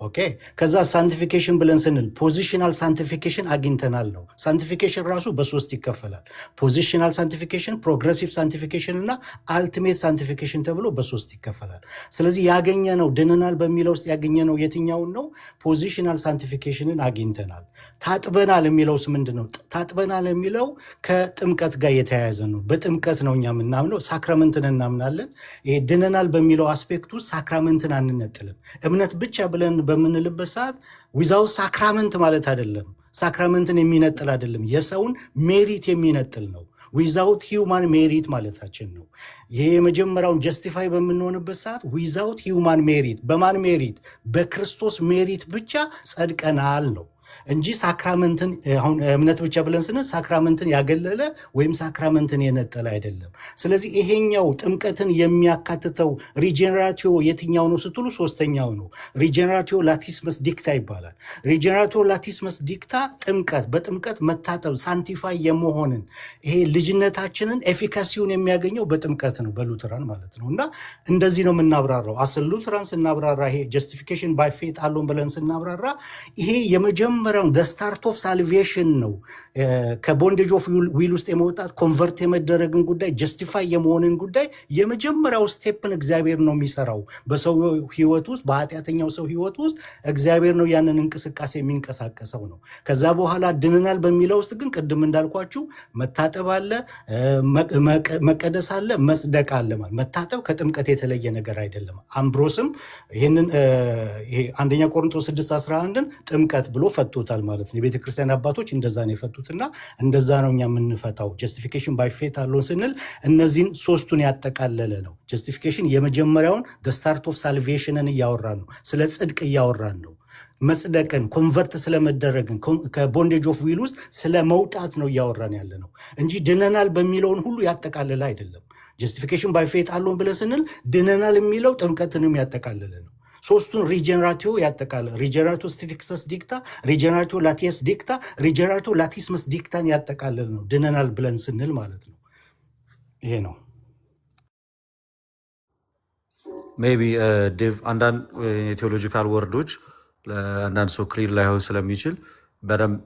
ኦኬ። ከዛ ሳንቲፊኬሽን ብለን ስንል ፖዚሽናል ሳንቲፊኬሽን አግኝተናል ነው። ሳንቲፊኬሽን ራሱ በሶስት ይከፈላል። ፖዚሽናል ሳንቲፊኬሽን፣ ፕሮግረሲቭ ሳንቲፊኬሽን እና አልቲሜት ሳንቲፊኬሽን ተብሎ በሶስት ይከፈላል። ስለዚህ ያገኘነው ድነናል በሚለው ውስጥ ያገኘነው የትኛውን ነው? ፖዚሽናል ሳንቲፊኬሽንን አግኝተናል። ታጥበናል የሚለውስ ምንድን ነው? ታጥበናል የሚለው ከጥምቀት ጋር የተያያዘ ነው። በጥምቀት ነው እኛ የምናምነው፣ ሳክራመንትን እናምናለን። ይሄ ድነናል በሚለው አስፔክት ውስጥ ሳክራመንትን አንነጥልም። እምነት ብቻ ብለን በምንልበት ሰዓት ዊዛውት ሳክራመንት ማለት አይደለም። ሳክራመንትን የሚነጥል አይደለም፣ የሰውን ሜሪት የሚነጥል ነው። ዊዛውት ሂውማን ሜሪት ማለታችን ነው። ይሄ የመጀመሪያውን ጀስቲፋይ በምንሆንበት ሰዓት ዊዛውት ሂውማን ሜሪት፣ በማን ሜሪት? በክርስቶስ ሜሪት ብቻ ጸድቀናል ነው እንጂ ሳክራመንትን አሁን እምነት ብቻ ብለን ስንል ሳክራመንትን ያገለለ ወይም ሳክራመንትን የነጠለ አይደለም። ስለዚህ ይሄኛው ጥምቀትን የሚያካትተው ሪጀነራቲዮ የትኛው ነው ስትሉ ሶስተኛው ነው። ሪጀነራቲዮ ላቲስመስ ዲክታ ይባላል። ሪጀነራቲዮ ላቲስመስ ዲክታ ጥምቀት፣ በጥምቀት መታጠብ፣ ሳንቲፋይ የመሆንን ይሄ ልጅነታችንን ኤፊካሲውን የሚያገኘው በጥምቀት ነው፣ በሉትራን ማለት ነው። እና እንደዚህ ነው የምናብራራው። አስል ሉትራን ስናብራራ ይሄ ጀስቲፊኬሽን ባይ ፌት አሎን ብለን ስናብራራ ይሄ የመጀመሪያ የመጀመሪያውን ስታርት ኦፍ ሳልቬሽን ነው። ከቦንዴጅ ኦፍ ዊል ውስጥ የመውጣት ኮንቨርት የመደረግን ጉዳይ ጀስቲፋይ የመሆንን ጉዳይ የመጀመሪያው ስቴፕን እግዚአብሔር ነው የሚሰራው በሰው ህይወት ውስጥ በኃጢአተኛው ሰው ህይወት ውስጥ እግዚአብሔር ነው ያንን እንቅስቃሴ የሚንቀሳቀሰው ነው። ከዛ በኋላ ድነናል በሚለው ውስጥ ግን ቅድም እንዳልኳችሁ መታጠብ አለ፣ መቀደስ አለ፣ መጽደቅ አለ። ማለት መታጠብ ከጥምቀት የተለየ ነገር አይደለም። አምብሮስም ይህንን አንደኛ ቆሮንቶስ 6:11ን ጥምቀት ብሎ ፈቶታል ማለት ነው። የቤተ ክርስቲያን አባቶች እንደዛ ነው የፈቱትና እንደዛ ነው እኛ የምንፈታው። ጀስቲፊኬሽን ባይ ፌት አለውን ስንል እነዚህን ሶስቱን ያጠቃለለ ነው። ጀስቲፊኬሽን የመጀመሪያውን ስታርት ኦፍ ሳልቬሽንን እያወራን ነው። ስለ ጽድቅ እያወራን ነው። መጽደቅን ኮንቨርት ስለመደረግን ከቦንዴጅ ኦፍ ዊል ውስጥ ስለ መውጣት ነው እያወራን ያለ ነው እንጂ ድነናል በሚለውን ሁሉ ያጠቃለለ አይደለም። ጀስቲፊኬሽን ባይ ፌት አለውን ብለን ስንል ድነናል የሚለው ጥምቀትንም ያጠቃለለ ነው። ሶስቱን ሪጀነራቲዮ ያጠቃለለ ሪጀነራቲዮ ስትሪክተስ ዲክታ፣ ሪጀነራቲዮ ላቲየስ ዲክታ፣ ሪጀነራቲዮ ላቲስመስ ዲክታን ያጠቃለለ ነው ድነናል ብለን ስንል ማለት ነው። ይሄ ነው። ሜይ ቢ ዴቭ አንዳንድ የቴዎሎጂካል ወርዶች ለአንዳንድ ሰው ክሊር ላይሆን ስለሚችል በደንብ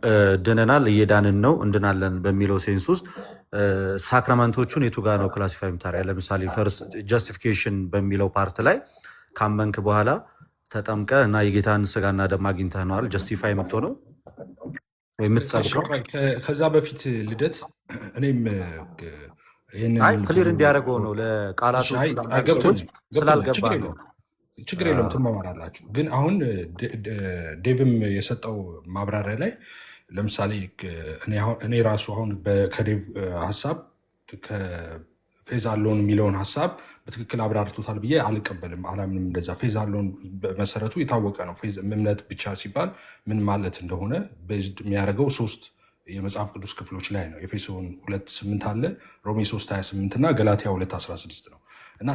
ድነናል እየዳንን ነው እንድናለን በሚለው ሴንስ ውስጥ ሳክራመንቶቹን የቱ ጋር ነው ክላሲፋይ የምታደርገው? ለምሳሌ ፈርስት ጀስቲፊኬሽን በሚለው ፓርት ላይ ካመንክ በኋላ ተጠምቀ እና የጌታን ስጋና ደም አግኝተህ ነዋል ጀስቲፋይ የምትሆነው ወይ የምትጸድቀው? ከዛ በፊት ልደት እኔም ክሊር እንዲያደርገው ነው ለቃላቶች ስላልገባ ነው። ችግር የለውም ትመማራላችሁ። ግን አሁን ዴቭም የሰጠው ማብራሪያ ላይ ለምሳሌ እኔ ራሱ አሁን ከዴቭ ሀሳብ ከፌዝ አለውን የሚለውን ሀሳብ በትክክል አብራርቶታል ብዬ አልቀበልም፣ አላምንም። እንደዛ ፌዝ አለውን በመሰረቱ የታወቀ ነው። እምነት ብቻ ሲባል ምን ማለት እንደሆነ ቤዝድ የሚያደርገው 3 የመጽሐፍ ቅዱስ ክፍሎች ላይ ነው። ኤፌሶን 2:8 አለ፣ ሮሜ 3:28 እና ገላትያ 2:16 ነው። እና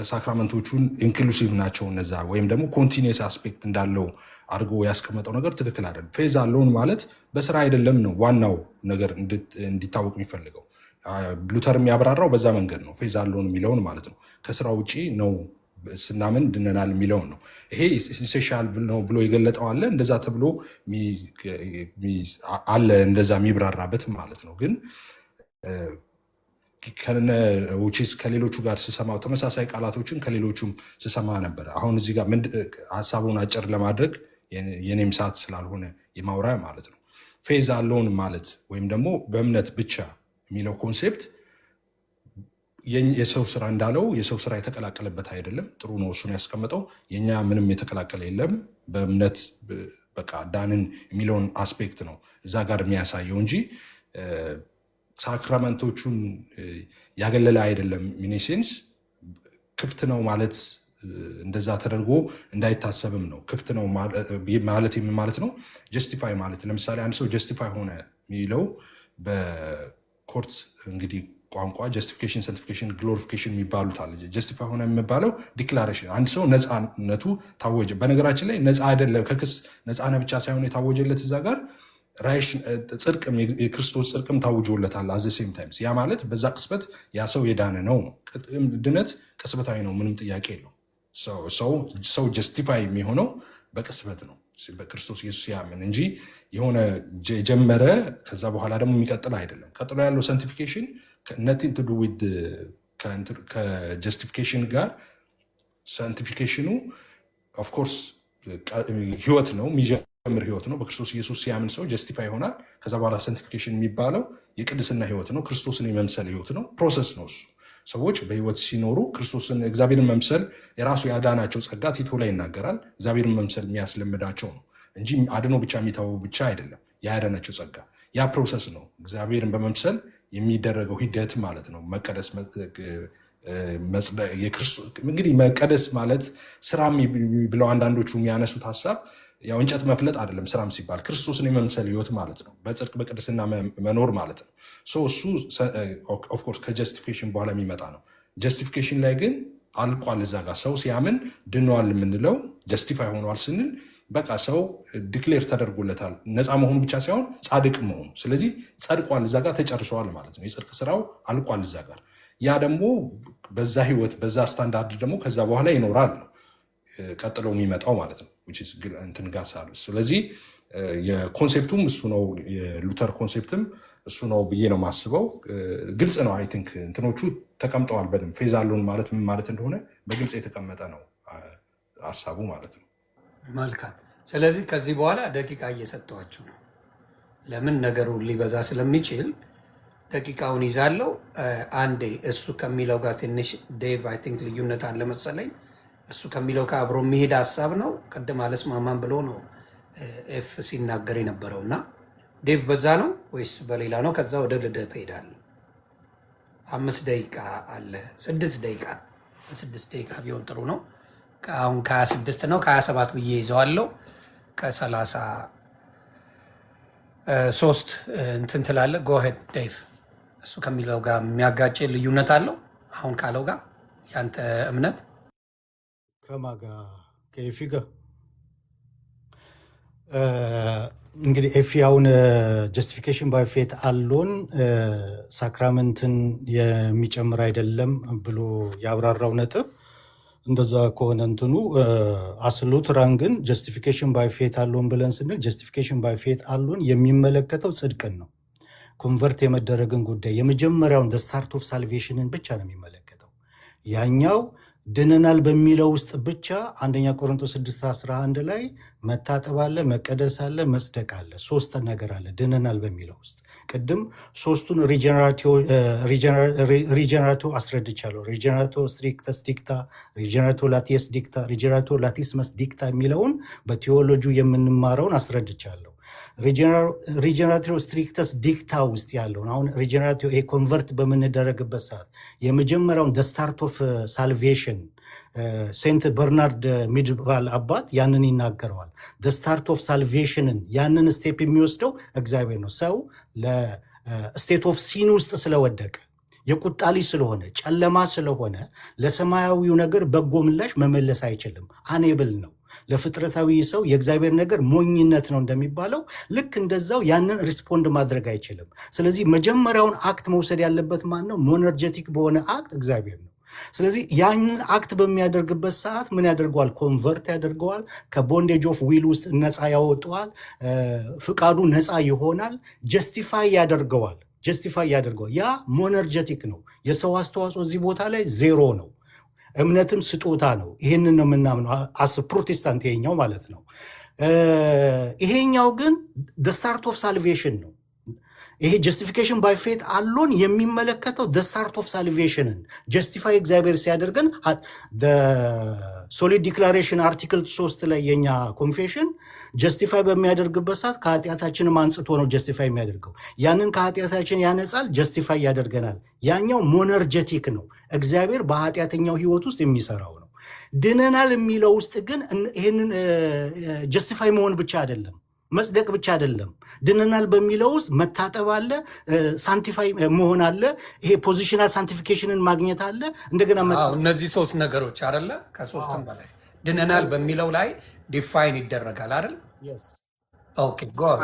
ሳክራመንቶቹን ኢንክሉሲቭ ናቸው እነዛ፣ ወይም ደግሞ ኮንቲኒየስ አስፔክት እንዳለው አድርጎ ያስቀመጠው ነገር ትክክል አይደለም። ፌዝ አለውን ማለት በስራ አይደለም ነው ዋናው ነገር እንዲታወቅ የሚፈልገው። ሉተር የሚያብራራው በዛ መንገድ ነው። ፌዝ አለውን የሚለውን ማለት ነው ከስራ ውጭ ነው ስናምን ድነናል የሚለውን ነው። ይሄ ኢሴንሻል ነው ብሎ የገለጠው አለ፣ እንደዛ ተብሎ አለ እንደዛ የሚብራራበት ማለት ነው። ግን ከሌሎቹ ጋር ስሰማው ተመሳሳይ ቃላቶችን ከሌሎቹም ስሰማ ነበር። አሁን እዚህ ጋር ሀሳቡን አጭር ለማድረግ የኔም ሰዓት ስላልሆነ የማውራ ማለት ነው። ፌዝ አለውን ማለት ወይም ደግሞ በእምነት ብቻ የሚለው ኮንሴፕት የሰው ስራ እንዳለው የሰው ስራ የተቀላቀለበት አይደለም። ጥሩ ነው እሱን ያስቀመጠው። የኛ ምንም የተቀላቀለ የለም። በእምነት በቃ ዳንን የሚለውን አስፔክት ነው እዛ ጋር የሚያሳየው እንጂ ሳክራመንቶቹን ያገለለ አይደለም። ሚኒሴንስ ክፍት ነው ማለት እንደዛ ተደርጎ እንዳይታሰብም ነው። ክፍት ነው ማለት የምን ማለት ነው? ጀስቲፋይ ማለት ለምሳሌ አንድ ሰው ጀስቲፋይ ሆነ የሚለው በኮርት እንግዲህ ቋንቋ ጀስቲፊኬሽን፣ ሳንቲፊኬሽን፣ ግሎሪፊኬሽን የሚባሉት አለ። ጀስቲፋይ ሆነ የሚባለው ዲክላሬሽን፣ አንድ ሰው ነፃነቱ ታወጀ። በነገራችን ላይ ነፃ አይደለም ከክስ ነፃነ ብቻ ሳይሆን የታወጀለት እዛ ጋር ጽድቅም የክርስቶስ ጽድቅም ታውጆለታል። አዘ ሴም ታይምስ ያ ማለት በዛ ቅስበት ያ ሰው የዳነ ነው። ድነት ቅስበታዊ ነው፣ ምንም ጥያቄ የለው። ሰው ጀስቲፋይ የሚሆነው በቅስበት ነው፣ በክርስቶስ ኢየሱስ ያምን እንጂ የሆነ የጀመረ ከዛ በኋላ ደግሞ የሚቀጥል አይደለም። ቀጥሎ ያለው ሳንቲፊኬሽን ነቲንግ ቱ ዱ ዊዝ ከጀስቲፊኬሽን ጋር ሳንቲፊኬሽኑ ኦፍኮርስ ህይወት ነው ጀምር ህይወት ነው። በክርስቶስ ኢየሱስ ሲያምን ሰው ጀስቲፋይ ይሆናል። ከዛ በኋላ ሳንቲፊኬሽን የሚባለው የቅድስና ህይወት ነው፣ ክርስቶስን የመምሰል ህይወት ነው። ፕሮሰስ ነው እሱ። ሰዎች በህይወት ሲኖሩ ክርስቶስን እግዚአብሔርን መምሰል የራሱ ያዳናቸው ጸጋ ቲቶ ላይ ይናገራል። እግዚአብሔርን መምሰል የሚያስለምዳቸው ነው እንጂ አድኖ ብቻ የሚተው ብቻ አይደለም። ያዳናቸው ጸጋ ያ ፕሮሰስ ነው። እግዚአብሔርን በመምሰል የሚደረገው ሂደት ማለት ነው። መቀደስ እንግዲህ መቀደስ ማለት ስራም ብለው አንዳንዶቹ የሚያነሱት ሀሳብ ያው እንጨት መፍለጥ አይደለም። ስራም ሲባል ክርስቶስን የመምሰል ህይወት ማለት ነው። በጽድቅ በቅድስና መኖር ማለት ነው። እሱ ኦፍኮርስ ከጀስቲፊኬሽን በኋላ የሚመጣ ነው። ጀስቲፊኬሽን ላይ ግን አልቋል። እዛ ጋር ሰው ሲያምን ድነዋል የምንለው ጀስቲፋይ ሆኗል ስንል በቃ ሰው ዲክሌር ተደርጎለታል። ነፃ መሆኑ ብቻ ሳይሆን ጻድቅ መሆኑ። ስለዚህ ጸድቋል፣ እዛ ጋር ተጨርሰዋል ማለት ነው። የጽድቅ ስራው አልቋል እዛ ጋር። ያ ደግሞ በዛ ህይወት በዛ ስታንዳርድ ደግሞ ከዛ በኋላ ይኖራል ነው ቀጥሎ የሚመጣው ማለት ነው። እንትን ጋር ሳሉ ስለዚህ የኮንሴፕቱም እሱ ነው፣ የሉተር ኮንሴፕትም እሱ ነው ብዬ ነው የማስበው። ግልጽ ነው። አይ ቲንክ እንትኖቹ ተቀምጠዋል በደንብ ፌዝ አለውን ማለት ምን ማለት እንደሆነ በግልጽ የተቀመጠ ነው ሀሳቡ ማለት ነው። መልካም። ስለዚህ ከዚህ በኋላ ደቂቃ እየሰጠኋችሁ ነው። ለምን ነገሩ ሊበዛ ስለሚችል ደቂቃውን ይዛለው። አንዴ እሱ ከሚለው ጋር ትንሽ ዴቭ አይ ቲንክ ልዩነት አለ መሰለኝ። እሱ ከሚለው ጋር አብሮ የሚሄድ ሀሳብ ነው። ቅድም አልስማማም ብሎ ነው ኤፍ ሲናገር የነበረው እና ዴቭ በዛ ነው ወይስ በሌላ ነው? ከዛ ወደ ልደት ሄዳለሁ። 5 ደቂቃ አለ። 6 ደቂቃ በ6 ደቂቃ ቢሆን ጥሩ ነው። አሁን ከ26 ነው ከ27 ብዬ ይዘዋለው። ከ33 እንትን ትላለህ። ጎሄድ ዴቭ። እሱ ከሚለው ጋር የሚያጋጭ ልዩነት አለው አሁን ካለው ጋር ያንተ እምነት ከማጋ ከኤፊ ጋር እንግዲህ ኤፊያውን ጀስቲፊኬሽን ባይ ፌት አሎን ሳክራመንትን የሚጨምር አይደለም ብሎ ያብራራው ነጥብ እንደዛ ከሆነ እንትኑ አስሉትራን ግን ጀስቲፊኬሽን ባይ ፌት አሎን ብለን ስንል ጀስቲፊኬሽን ባይ ፌት አሎን የሚመለከተው ጽድቅን ነው፣ ኮንቨርት የመደረግን ጉዳይ የመጀመሪያውን ስታርት ኦፍ ሳልቬሽንን ብቻ ነው የሚመለከተው። ያኛው ድነናል በሚለው ውስጥ ብቻ አንደኛ ቆሮንቶስ 6:11 ላይ መታጠብ አለ፣ መቀደስ አለ፣ መጽደቅ አለ። 3 ነገር አለ ድነናል በሚለው ውስጥ። ቅድም 3ቱን ሪጀነራቲቭ አስረድቻለሁ። ሪጀነራቲቭ ስትሪክተስ ዲክታ፣ ሪጀነራቲቭ ላቲየስ ዲክታ፣ ሪጀነራቲቭ ላቲስመስ ዲክታ የሚለውን በቴዎሎጂ የምንማረውን አስረድቻለሁ። ሪጀነራቲቭ ስትሪክተስ ዲክታ ውስጥ ያለውን አሁን ሪጀነራቲቭ ይሄ ኮንቨርት በምንደረግበት ሰዓት የመጀመሪያውን ስታርት ኦፍ ሳልቬሽን ሴንት በርናርድ ሚድቫል አባት ያንን ይናገረዋል። ስታርት ኦፍ ሳልቬሽንን ያንን ስቴፕ የሚወስደው እግዚአብሔር ነው። ሰው ለስቴት ኦፍ ሲን ውስጥ ስለወደቀ የቁጣ ልጅ ስለሆነ ጨለማ ስለሆነ ለሰማያዊው ነገር በጎ ምላሽ መመለስ አይችልም። አኔብል ነው። ለፍጥረታዊ ሰው የእግዚአብሔር ነገር ሞኝነት ነው እንደሚባለው ልክ እንደዛው ያንን ሪስፖንድ ማድረግ አይችልም። ስለዚህ መጀመሪያውን አክት መውሰድ ያለበት ማን ነው? ሞነርጀቲክ በሆነ አክት እግዚአብሔር ነው። ስለዚህ ያንን አክት በሚያደርግበት ሰዓት ምን ያደርገዋል? ኮንቨርት ያደርገዋል። ከቦንዴጅ ኦፍ ዊል ውስጥ ነፃ ያወጠዋል። ፍቃዱ ነፃ ይሆናል። ጀስቲፋይ ያደርገዋል። ያ ሞነርጀቲክ ነው። የሰው አስተዋጽኦ እዚህ ቦታ ላይ ዜሮ ነው። እምነትም ስጦታ ነው። ይህንን ነው የምናምነው አስ ፕሮቴስታንት፣ ይሄኛው ማለት ነው። ይሄኛው ግን ስታርት ኦፍ ሳልቬሽን ነው። ይሄ ጀስቲፊኬሽን ባይ ፌት አሎን የሚመለከተው ስታርት ኦፍ ሳልቬሽንን ጀስቲፋይ እግዚአብሔር ሲያደርገን ሶሊድ ዲክላሬሽን አርቲክል 3 ላይ የኛ ኮንፌሽን ጀስቲፋይ በሚያደርግበት ሰዓት ከኃጢአታችንም አንጽቶ ነው ጀስቲፋይ የሚያደርገው። ያንን ከኃጢአታችን ያነጻል፣ ጀስቲፋይ ያደርገናል። ያኛው ሞነርጀቲክ ነው። እግዚአብሔር በኃጢአተኛው ህይወት ውስጥ የሚሰራው ነው። ድነናል የሚለው ውስጥ ግን ይህንን ጀስቲፋይ መሆን ብቻ አይደለም፣ መጽደቅ ብቻ አይደለም። ድነናል በሚለው ውስጥ መታጠብ አለ፣ ሳንቲፋይ መሆን አለ፣ ይሄ ፖዚሽናል ሳንቲፊኬሽንን ማግኘት አለ። እንደገና እነዚህ 3 ነገሮች አይደለ? ከ3ም በላይ ድነናል በሚለው ላይ ዲፋይን ይደረጋል አይደል? ኦኬ ጎ